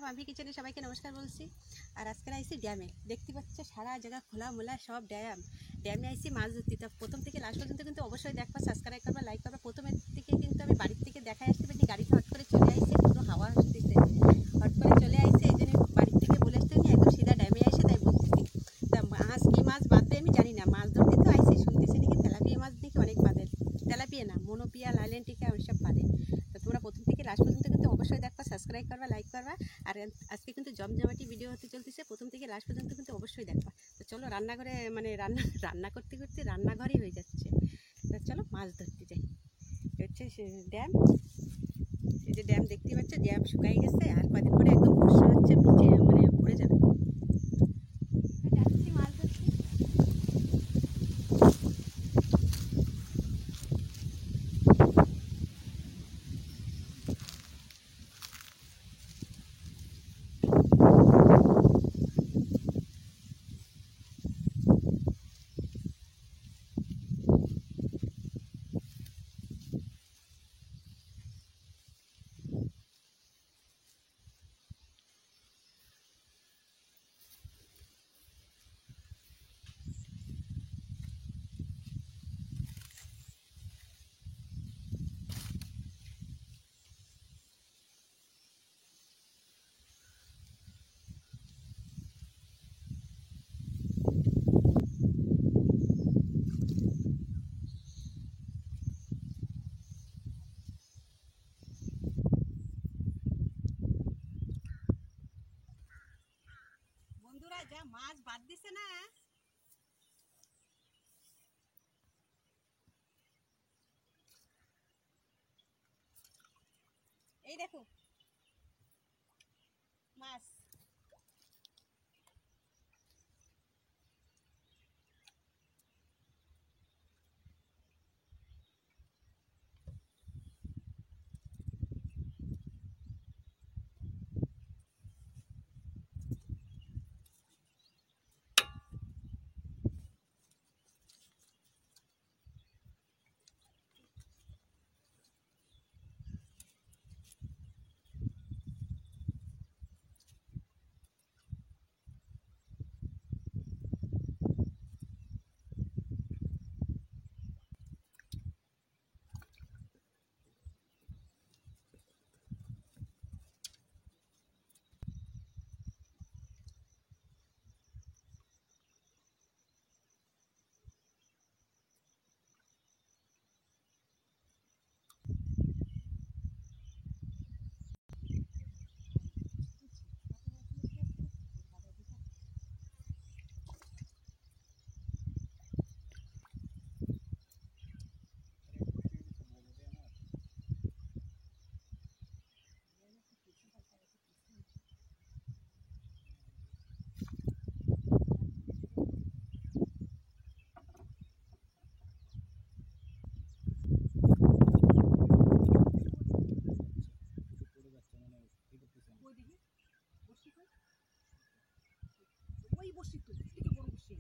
মাম্পি কিচেনে সবাইকে নমস্কার বলছি। আর আজকে আইসি ড্যামে, দেখতে পাচ্ছ সারা জায়গা খোলা মোলা সব ড্যামে আইসি মাছ ধরতে। তো প্রথম থেকে লাস্ট পর্যন্ত কিন্তু অবশ্যই দেখবা, সাবস্ক্রাইব করবা, লাইক করবা। প্রথমের থেকে কিন্তু আমি বাড়ির থেকে দেখাই আসতে পারি, গাড়িতে হট করে চলে আইসে, পুরো হাওয়া আসতেছে, হট করে চলে আইসে। এই জন্য বাড়ির থেকে বলে আসতে নি, একদম সিধা ড্যামে আইসে তাই বলতেছি। তা মাছ কি মাছ বাঁধবে আমি জানি না, মাছ ধরতে তো আইসি, শুনতেছি নাকি তেলাপিয়া মাছ দেখি অনেক বাঁধে, তেলাপিয়া না মনোপিয়া লাইলেন্টিকা ওইসব বাঁধে। তো তোমরা প্রথম থেকে লাস্ট পর্যন্ত কিন্তু অবশ্যই দেখবা, সাবস্ক্রাইব করবা, লাইক করবা। আর আজকে কিন্তু জমজমাটি ভিডিও হতে চলতেছে, প্রথম থেকে লাস্ট পর্যন্ত কিন্তু অবশ্যই দেখবা। তো চলো রান্নাঘরে, মানে রান্না করতে করতে রান্নাঘরই হয়ে যাচ্ছে। তো চলো মাছ ধরতে যাই। হচ্ছে ড্যাম, এই যে ড্যাম দেখতে পাচ্ছ, ড্যাম শুকাই গেছে, আর কদিন পরে একদম বর্ষা হচ্ছে, মানে ভরে যাবে। যাচ্ছি মাছ ধরতে। বন্ধুরা যা মাছ বাদ দিছে না, এই দেখো মাছ। ওই বসি তো, এটা বড় বসি।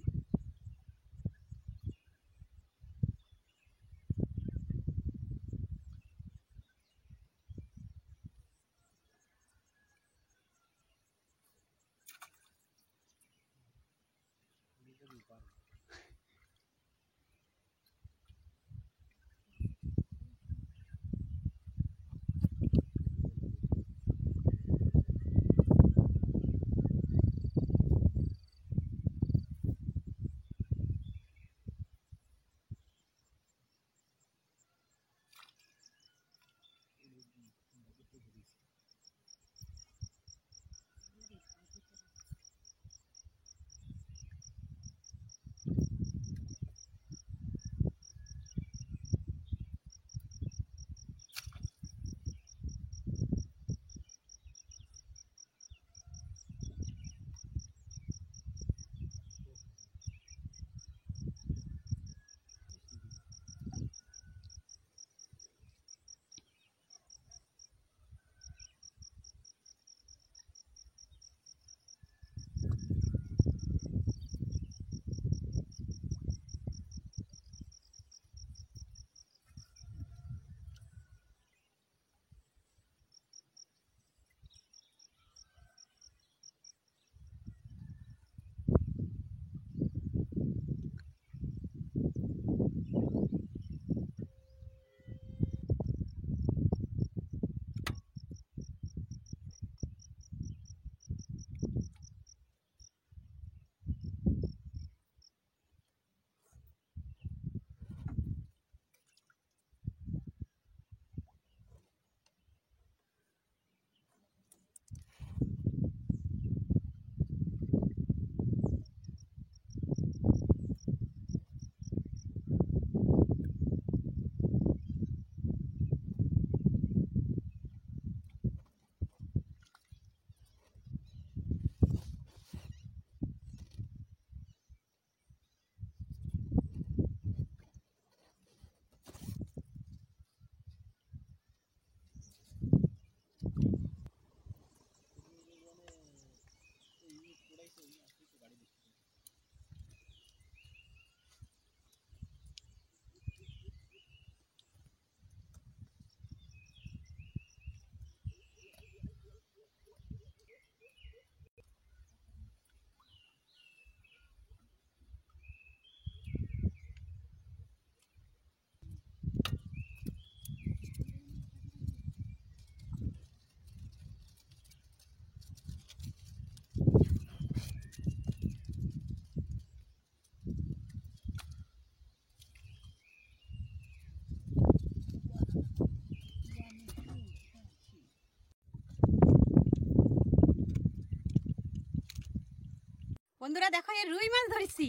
বন্ধুরা দেখো এই রুই মাছ ধরেছি।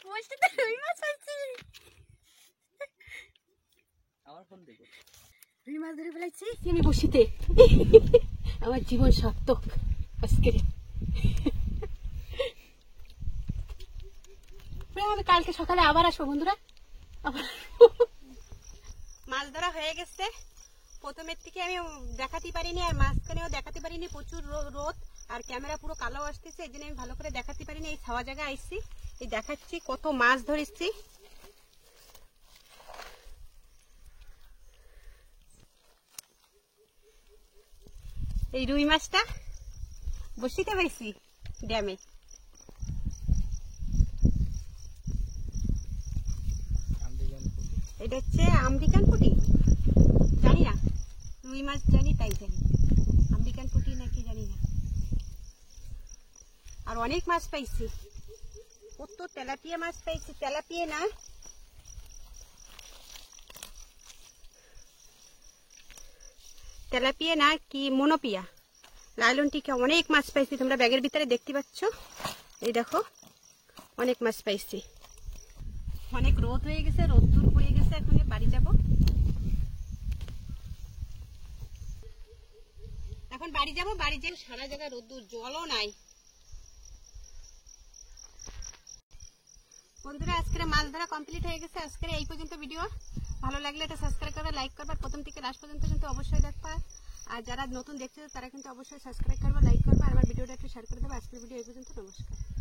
বসিতে রুই মাছ হয়েছে। আমার ফোন দেখো, রুই মাছ ধরে ফেলাইছি চিনি বসিতে। আমার জীবন সার্থক আজকে। আমি কালকে সকালে আবার আসবো বন্ধুরা, আবার মাছ ধরা হয়ে গেছে। প্রথমের থেকে আমি দেখাতে পারিনি, আর মাঝখানেও দেখাতে পারিনি, প্রচুর রোদ আর ক্যামেরা পুরো কালো আসতেছে, এই জন্য আমি ভালো করে দেখাতে পারিনি। এই ছাওয়া জায়গায় আইছি, এই দেখাচ্ছি কত মাছ ধরেছি। এই রুই মাছটা বসিতে পাইছি ড্যামে। এটা হচ্ছে আমেরিকান পুঁটি, জানি না, রুই মাছ জানি তাই জানি, আমেরিকান পুঁটি নাকি জানি না। আর অনেক মাছ পাইছি, কত তেলাপিয়া মাছ পাইছি, তেলাপিয়া না তেলাপিয়া না কি মনোপিয়া, লাইলন টিকা, অনেক মাছ পাইছি। তোমরা ব্যাগের ভিতরে দেখতে পাচ্ছ, এই দেখো অনেক মাছ পাইছি। অনেক রোদ হয়ে গেছে, রোদ দূর পড়ে গেছে, এখন বাড়ি যাব। এখন বাড়ি যাব, বাড়ি যেয়ে সারা জায়গা রোদ্দুর, জলও নাই। বন্ধুরা আজকের মাছ ধরা কমপ্লিট হয়ে গেছে। আজকের এই পর্যন্ত ভিডিও। ভালো লাগলে এটা সাবস্ক্রাইব করবে, লাইক করবে, প্রথম থেকে লাস্ট পর্যন্ত কিন্তু অবশ্যই দেখবা। আর যারা নতুন দেখছে তারা কিন্তু অবশ্যই সাবস্ক্রাইব করবে, লাইক করবে, আর আমার ভিডিওটা একটু শেয়ার করে দেবে। আজকের ভিডিও এই পর্যন্ত, নমস্কার।